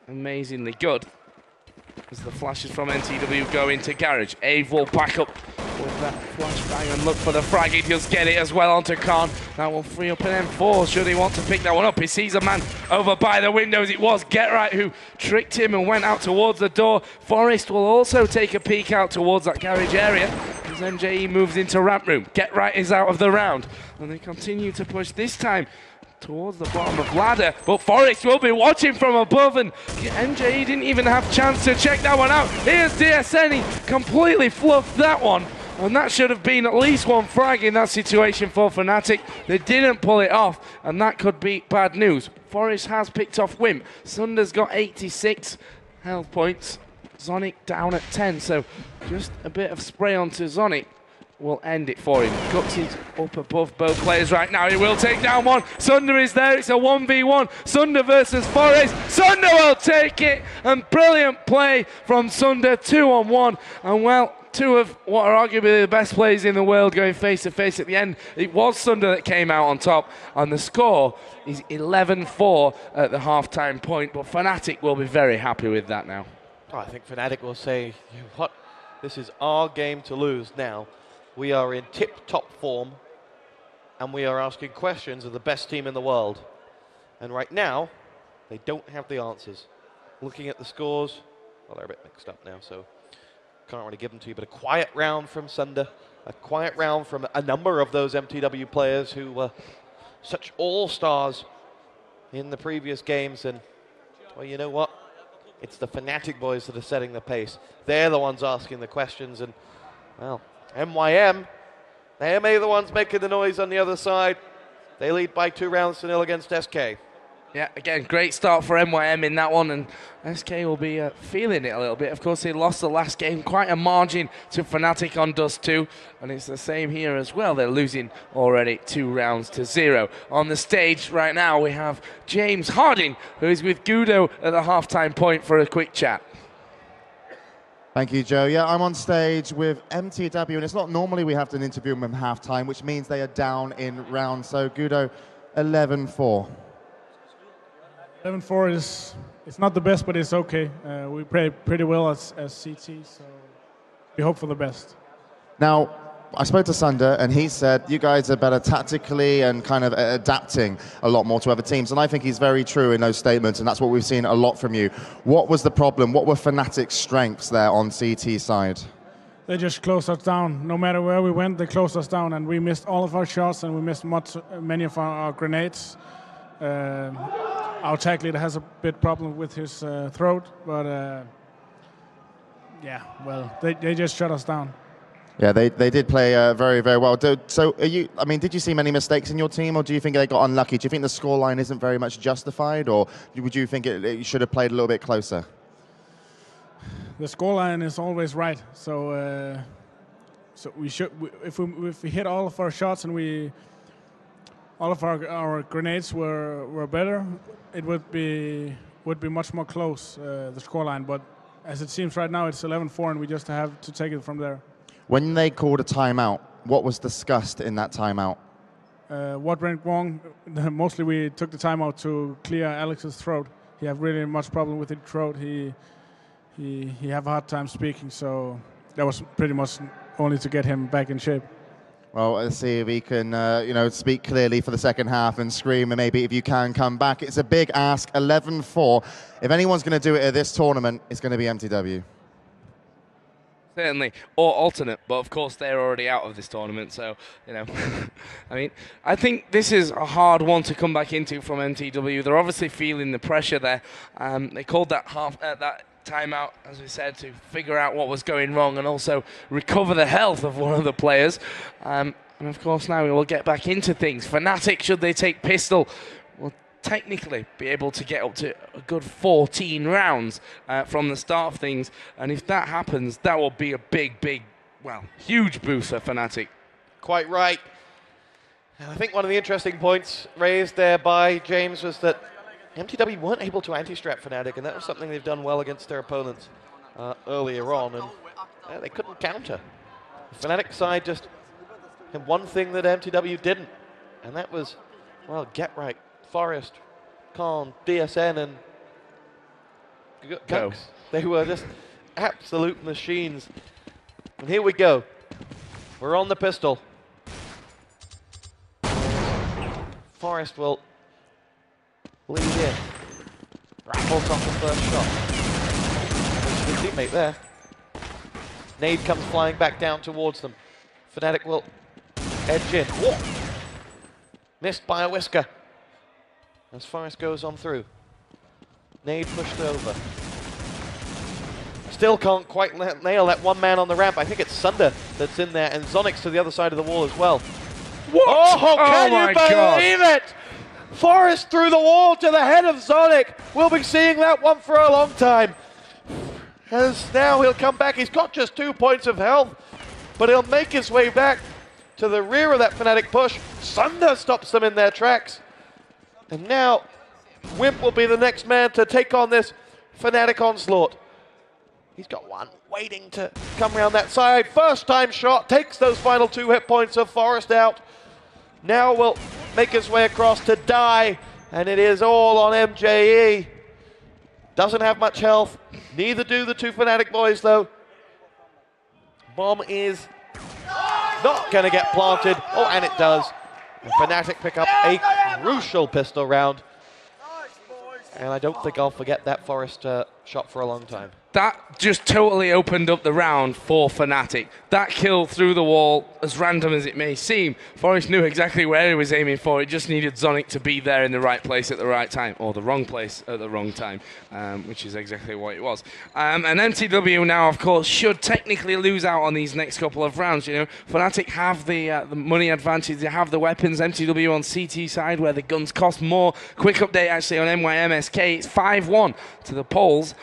amazingly good as the flashes from mTw go into Garage. Ave will back up with that flashbang and look for the frag. He does get it as well onto Khan. That will free up an M4 should he want to pick that one up. He sees a man over by the windows. It was Get Right who tricked him and went out towards the door. Forest will also take a peek out towards that Garage area as MJE moves into ramp room. Get Right is out of the round, and they continue to push this time towards the bottom of ladder, but Forest will be watching from above, and MJE didn't even have a chance to check that one out. Here's DSN, he completely fluffed that one, and that should have been at least 1 frag in that situation for Fnatic. They didn't pull it off, and that could be bad news. Forest has picked off Wimp. Sunder's got 86 health points. Zonic down at 10, so just a bit of spray onto Zonic will end it for him. Gux is up above both players right now. He will take down one. Sunder is there. It's a 1v1. Sunder versus Forest. Sunder will take it. And brilliant play from Sunder. 2-on-1. And well, 2 of what are arguably the best players in the world going face to face at the end. It was Sunder that came out on top. And the score is 11-4 at the halftime point. But Fnatic will be very happy with that now. Oh, I think Fnatic will say, you know what? This is our game to lose now. We are in tip-top form, and we are asking questions of the best team in the world. And right now, they don't have the answers. Looking at the scores, well, they're a bit mixed up now, so can't really give them to you. But a quiet round from Sunder, a quiet round from a number of those mTw players who were such all-stars in the previous games. And, well, you know what? It's the Fnatic boys that are setting the pace. They're the ones asking the questions, and, well, MYM, they may be the ones making the noise on the other side. They lead by 2-0 against SK. Yeah, again, great start for MYM in that one, and SK will be feeling it a little bit. Of course, they lost the last game, quite a margin to fnatic on Dust 2, and it's the same here as well. They're losing already 2-0. On the stage right now, we have James Harding, who is with Gudo at the halftime point for a quick chat. Thank you, Joe. Yeah, I'm on stage with mTw, and it's not normally we have to interview them at halftime, which means they are down in rounds. So, Gudo, 11-4. 11-4 is, it's not the best, but it's okay. We play pretty well as CT, so we hope for the best. Now, I spoke to Sunder, and he said you guys are better tactically and kind of adapting a lot more to other teams, and I think he's very true in those statements, and that's what we've seen a lot from you. What was the problem? What were fnatic's strengths there on CT side? They just closed us down. No matter where we went, they closed us down, and we missed all of our shots, and we missed many of our grenades. Our tag leader has a bit problem with his throat, but yeah, well, they just shut us down. Yeah, they did play very, very well. So, did you see many mistakes in your team, or do you think they got unlucky? Do you think the scoreline isn't very much justified, or would you think it should have played a little bit closer? The scoreline is always right, so we should. If we hit all of our shots and all of our grenades were better, it would be much more close, the scoreline. But as it seems right now, it's 11-4, and we just have to take it from there. When they called a timeout, what was discussed in that timeout? What went wrong? Mostly we took the timeout to clear Alex's throat. He have really much problem with his throat. He have a hard time speaking, so that was pretty much only to get him back in shape. Well, let's see if he can, speak clearly for the second half and scream, and maybe if you can come back. It's a big ask, 11-4. If anyone's going to do it at this tournament, it's going to be mTw. Certainly, or alternate, but of course they're already out of this tournament, so, I think this is a hard one to come back into from mTw. They're obviously feeling the pressure there. They called that timeout, as we said, to figure out what was going wrong and also recover the health of one of the players. And of course now we will get back into things. fnatic, should they take pistol, will technically be able to get up to a good 14 rounds from the start of things. And if that happens, that will be a big, huge boost for fnatic. Quite right. And I think one of the interesting points raised there by James was that mTw weren't able to anti-strap fnatic, and that was something they've done well against their opponents earlier on, and they couldn't counter. The fnatic side just had one thing that mTw didn't, and that was, get right. Forest, Khan, DSN, and Gux. They were just absolute machines. And here we go. We're on the pistol. Forest will lead in. Raffles off the first shot. There's a good teammate there. Nade comes flying back down towards them. fnatic will edge in. Whoa! Missed by a whisker. As Forest goes on through. Nade pushed over. Still can't quite nail that one man on the ramp. I think it's Sunder that's in there, and Zonix to the other side of the wall as well. What? Oh, can you believe it? Forest through the wall to the head of Zonic. We'll be seeing that one for a long time. As now he'll come back. He's got just 2 points of health, but he'll make his way back to the rear of that fnatic push. Sunder stops them in their tracks. And now Wimp will be the next man to take on this fnatic onslaught. He's got one waiting to come around that side. First time shot takes those final 2 hit points of Forest out. Now will make his way across to die, and it is all on MJE. Doesn't have much health. Neither do the 2 fnatic boys though. Bomb is not going to get planted. Oh, and it does. And fnatic pick up a crucial pistol round. And I don't think I'll forget that Forest shot for a long time. That just totally opened up the round for fnatic. That kill through the wall, as random as it may seem, Forrest knew exactly where he was aiming for. It just needed Zonic to be there in the right place at the right time, or the wrong place at the wrong time, which is exactly what it was. And mTw now, of course, should technically lose out on these next couple of rounds. You know, fnatic have the money advantage, they have the weapons. mTw on CT side, where the guns cost more. Quick update actually on MYMSK, it's 5-1 to the Poles.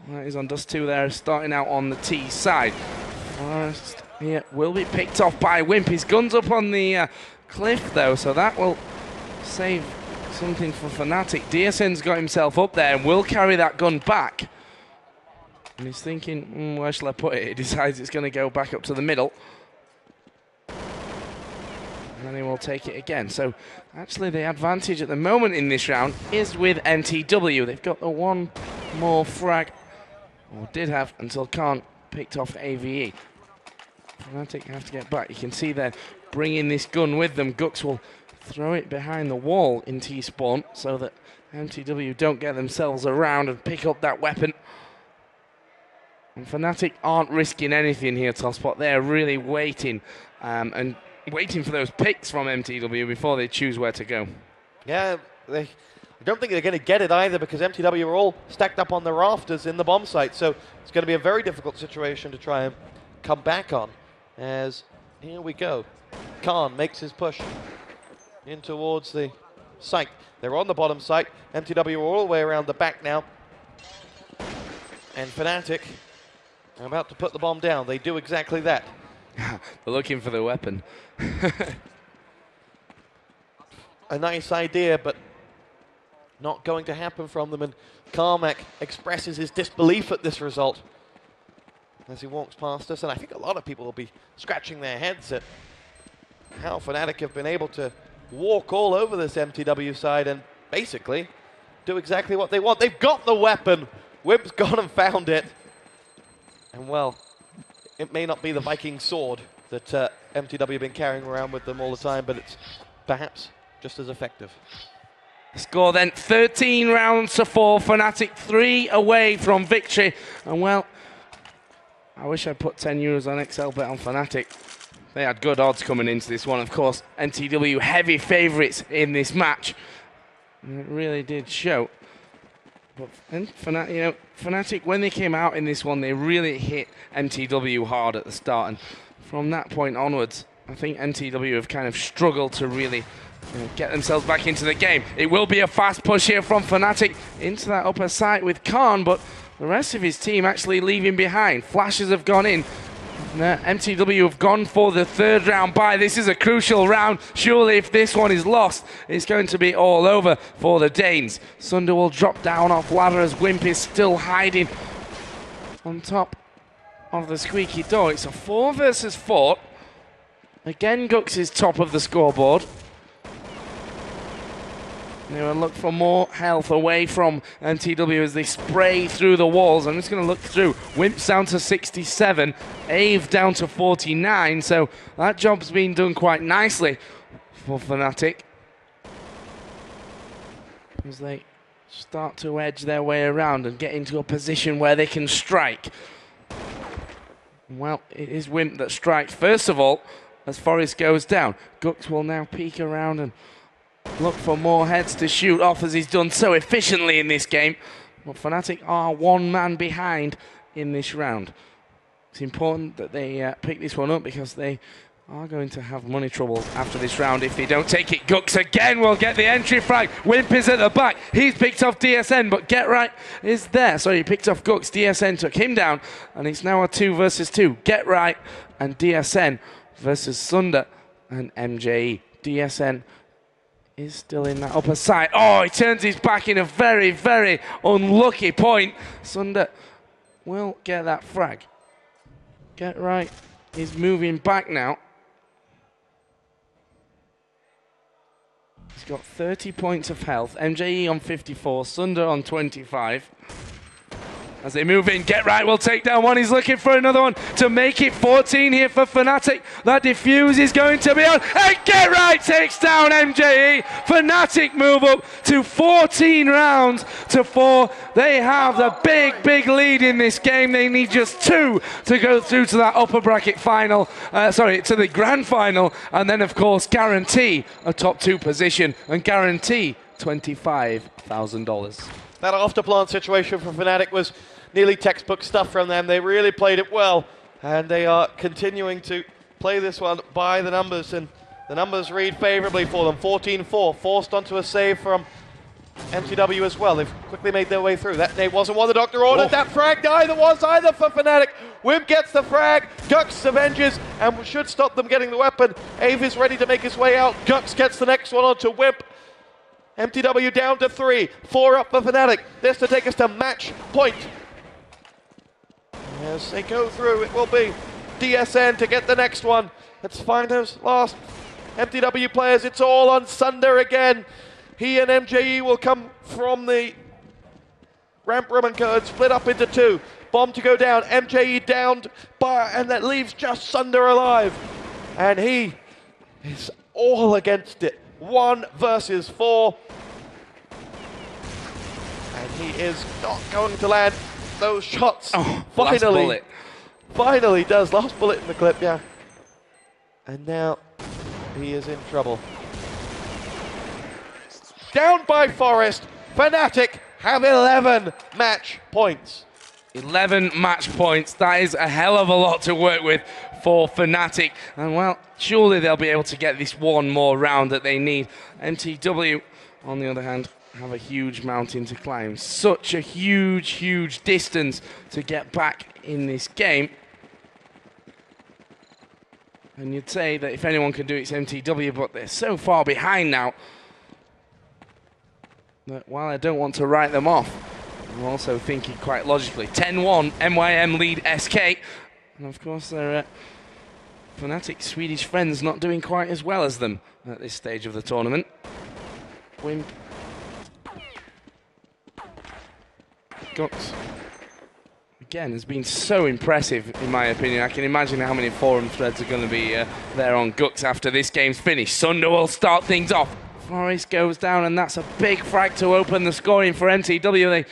That is on Dust 2 there, starting out on the T side. Forrest here will be picked off by Wimp. His gun's up on the cliff though, so that will save something for fnatic. DSN's got himself up there and will carry that gun back. And he's thinking, where shall I put it? He decides it's going to go back up to the middle. And then he will take it again. So actually the advantage at the moment in this round is with mTw. They've got the one more frag, or did have, until Khan picked off AVE. fnatic have to get back. You can see they're bringing this gun with them. Gux will throw it behind the wall in T-spawn so that mTw don't get themselves around and pick up that weapon. And fnatic aren't risking anything here, Tosspot. They're really waiting and waiting for those picks from mTw before they choose where to go. Yeah, I don't think they're going to get it either, because mTw are all stacked up on the rafters in the bomb site. So it's going to be a very difficult situation to try and come back on. As here we go. Khan makes his push in towards the site. They're on the bottom site. mTw are all the way around the back now. And fnatic are about to put the bomb down. They do exactly that. They're looking for the weapon. A nice idea, but not going to happen from them. And Carmack expresses his disbelief at this result as he walks past us. And I think a lot of people will be scratching their heads at how fnatic have been able to walk all over this mTw side and basically do exactly what they want. They've got the weapon. Wimp's gone and found it. And well, it may not be the Viking sword that mTw have been carrying around with them all the time, but it's perhaps just as effective. Score then 13 rounds to 4. fnatic 3 away from victory. And well, I wish I'd put 10 euros on XL bet on fnatic. They had good odds coming into this one, of course. mTw heavy favourites in this match. And it really did show. But fnatic, when they came out in this one, they really hit mTw hard at the start. And from that point onwards, I think mTw have kind of struggled to really get themselves back into the game. It will be a fast push here from fnatic into that upper site with Khan, but the rest of his team actually leaving behind. Flashes have gone in. mTw have gone for the third round bye. This is a crucial round. Surely if this one is lost, it's going to be all over for the Danes. Sunder will drop down off ladder as Wimp is still hiding on top of the squeaky door. It's a 4 versus 4. Again, Gux is top of the scoreboard. They will look for more health away from mTw as they spray through the walls. I'm just going to look through. Wimp's down to 67, Ave down to 49, so that job's been done quite nicely for fnatic as they start to edge their way around and get into a position where they can strike. Well, it is Wimp that strikes first of all as Forrest goes down. Gux will now peek around and look for more heads to shoot off, as he's done so efficiently in this game. But fnatic are 1 man behind in this round. It's important that they pick this one up, because they are going to have money troubles after this round if they don't take it. Gux again will get the entry frag. Wimp is at the back. He's picked off DSN, but Get Right is there. Sorry, he picked off Gux. DSN took him down, and it's now a 2 versus 2. Get Right and DSN versus Sunder and MJE. DSN is still in that upper side. Oh, he turns his back in a very, very unlucky point. Sunder will get that frag. Get Right is moving back now. He's got 30 points of health. MJE on 54, Sunder on 25. as they move in. Get Right will take down one. He's looking for another one to make it 14 here for fnatic. That defuse is going to be on. And Get Right takes down MJE. fnatic move up to 14 rounds to 4. They have the big lead in this game. They need just 2 to go through to that upper bracket final. To the grand final. And then, of course, guarantee a top 2 position and guarantee $25,000. That afterplant situation for fnatic was nearly textbook stuff from them. They really played it well, and they are continuing to play this one by the numbers, and the numbers read favorably for them. 14-4, forced onto a save from mTw as well. They've quickly made their way through. That nade wasn't what the doctor ordered. That frag neither was either for fnatic. Wimp gets the frag, Gux avenges, and should stop them getting the weapon. Ave is ready to make his way out. Gux gets the next one onto Wimp. mTw down to 3, 4 up for fnatic. This to take us to match point. As they go through, it will be DSN to get the next one. Let's find those last mTw players. It's all on Sunder again. He and MJE will come from the ramp room and go and split up into 2. Bomb to go down, MJE downed, and that leaves just Sunder alive. And he is all against it. 1 versus 4. And he is not going to land those shots. Oh, finally does. Last bullet in the clip, yeah. And now he is in trouble. Down by Forest. fnatic have 11 match points. 11 match points. That is a hell of a lot to work with for fnatic. And well, surely they'll be able to get this one more round that they need. mTw, on the other hand, have a huge mountain to climb. Such a huge distance to get back in this game. And you'd say that if anyone can do it, it's mTw, but they're so far behind now that while I don't want to write them off, I'm also thinking quite logically. 10-1, MYM lead SK. And of course, their fnatic Swedish friends not doing quite as well as them at this stage of the tournament. Wimp. Gux, again, has been so impressive, in my opinion. I can imagine how many forum threads are going to be there on Gux after this game's finished. Sunder will start things off. Forest goes down, and that's a big frag to open the scoring for mTw. They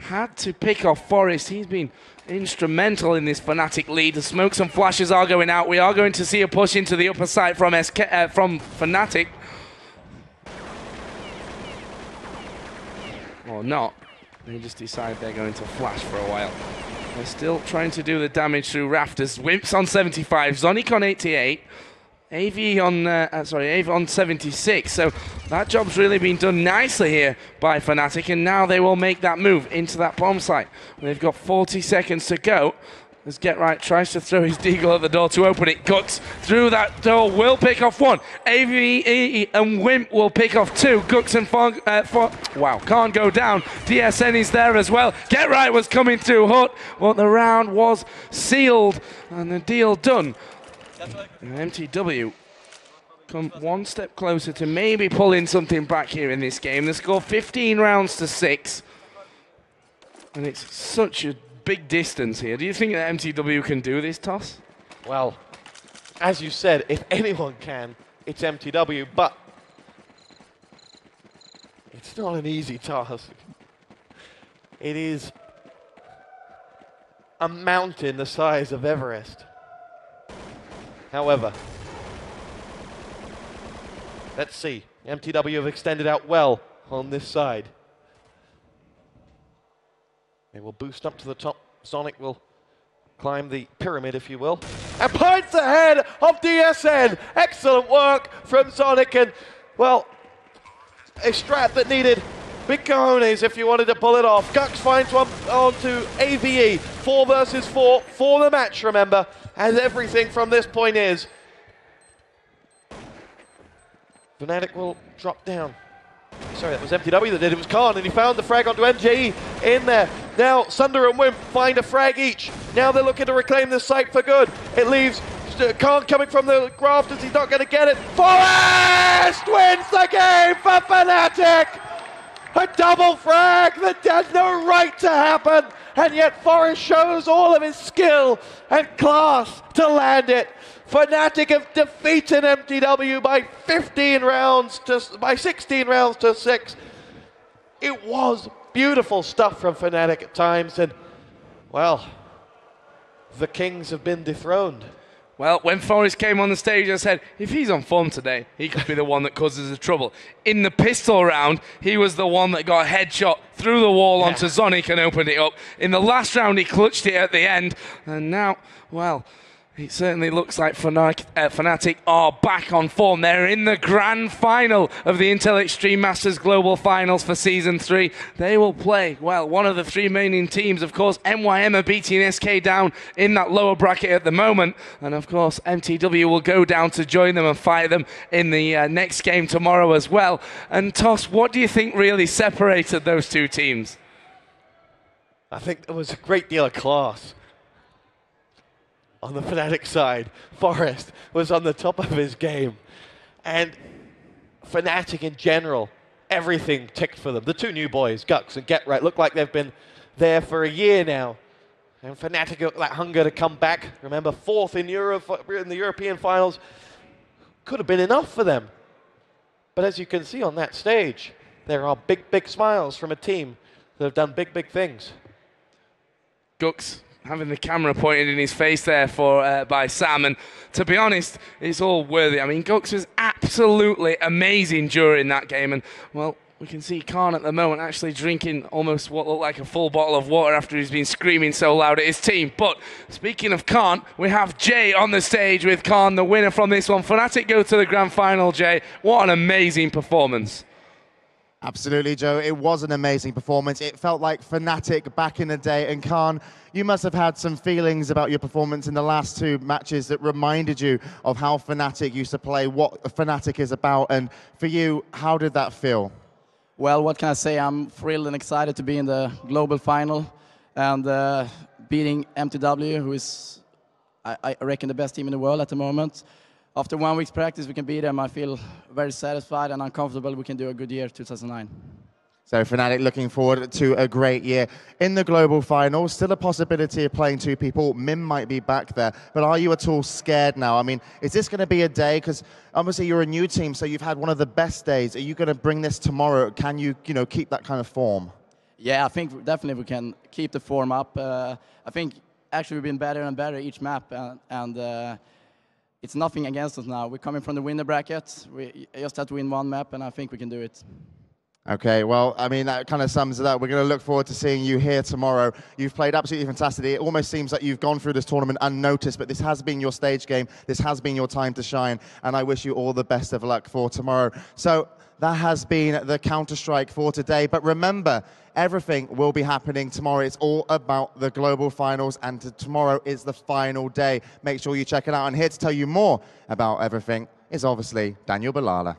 had to pick off Forest. He's been instrumental in this fnatic lead. The smokes and flashes are going out. We are going to see a push into the upper side from fnatic. Or not. They just decide they're going to flash for a while. They're still trying to do the damage through rafters. Wimp's on 75, Zonic on 88, AV on 76. So that job's really been done nicely here by fnatic, and now they will make that move into that bomb site. They've got 40 seconds to go. As Get Right tries to throw his deagle at the door to open it. Gux through that door will pick off 1. AVE and Wimp will pick off 2. Gux and wow, can't go down. DSN is there as well. Get Right was coming through Hut, but the round was sealed and the deal done. And mTw come one step closer to maybe pulling something back here in this game. They score 15 rounds to 6. And it's such a big distance here. Do you think that mTw can do this, Toss? Well, as you said, if anyone can, it's mTw, but it's not an easy task. It is a mountain the size of Everest. However, let's see. mTw have extended out well on this side. They will boost up to the top. Sonic will climb the pyramid, if you will. And points ahead of DSN. Excellent work from Sonic. And, well, a strat that needed big cojones if you wanted to pull it off. Gux finds one onto AVE. 4 versus 4 for the match, remember, as everything from this point is. fnatic will drop down. Sorry, that was mTw that did it. It was Khan, and he found the frag onto MJE in there. Now, Sunder and Wimp find a frag each. Now they're looking to reclaim this site for good. It leaves Khan coming from the rafters. He's not going to get it. Forest wins the game for fnatic. A double frag that has no right to happen. and yet Forest shows all of his skill and class to land it. Fnatic have defeated mTw by 16 rounds to 6. It was beautiful stuff from Fnatic at times, and, well, the Kings have been dethroned. Well, when Forrest came on the stage, I said, if he's on form today, he could be the one that causes the trouble. In the pistol round, he was the one that got a headshot through the wall onto Zonic and opened it up. In the last round, he clutched it at the end. And now, well, it certainly looks like Fnatic are back on form. They're in the grand final of the Intel Extreme Masters Global Finals for Season 3. They will play, well, one of the three remaining teams. Of course, MYM are beating SK down in that lower bracket at the moment. And of course, mTw will go down to join them and fight them in the next game tomorrow as well. And Toss, what do you think really separated those two teams? I think there was a great deal of class. On the Fnatic side, Forrest was on the top of his game. And Fnatic in general, everything ticked for them. The two new boys, Gux and Get Right, look like they've been there for a year now. And Fnatic got that hunger to come back. Remember, 4th in Europe in the European finals. Could have been enough for them. But as you can see on that stage, there are big, big smiles from a team that have done big, big things. Gux having the camera pointed in his face there by Sam, and to be honest, it's all worthy. I mean, Gux was absolutely amazing during that game, and well, we can see Khan at the moment actually drinking almost what looked like a full bottle of water after he's been screaming so loud at his team. But speaking of Khan, we have Jay on the stage with Khan, the winner from this one. Fnatic go to the grand final, Jay. What an amazing performance. Absolutely, Joe. It was an amazing performance. It felt like Fnatic back in the day. And Khan, you must have had some feelings about your performance in the last two matches that reminded you of how Fnatic used to play, what Fnatic is about. And for you, how did that feel? Well, what can I say? I'm thrilled and excited to be in the global final and beating mTw, who is, I reckon, the best team in the world at the moment. After 1 week's practice, we can beat them. I feel very satisfied and I'm comfortable we can do a good year 2009. So Fnatic looking forward to a great year. In the global final, still a possibility of playing two people. Mim might be back there, but are you at all scared now? I mean, is this going to be a day? Because obviously you're a new team, so you've had one of the best days. Are you going to bring this tomorrow? Can you, keep that kind of form? Yeah, I think definitely we can keep the form up. I think actually we've been better and better each map, and it's nothing against us now. We're coming from the winner bracket. We just have to win one map, and I think we can do it. Okay, well, I mean, that kind of sums it up. We're going to look forward to seeing you here tomorrow. You've played absolutely fantastic. It almost seems like you've gone through this tournament unnoticed, but this has been your stage game. This has been your time to shine, and I wish you all the best of luck for tomorrow. So that has been the Counter-Strike for today. But remember, everything will be happening tomorrow. It's all about the global finals, and tomorrow is the final day. Make sure you check it out. And here to tell you more about everything is obviously Daniel Balala.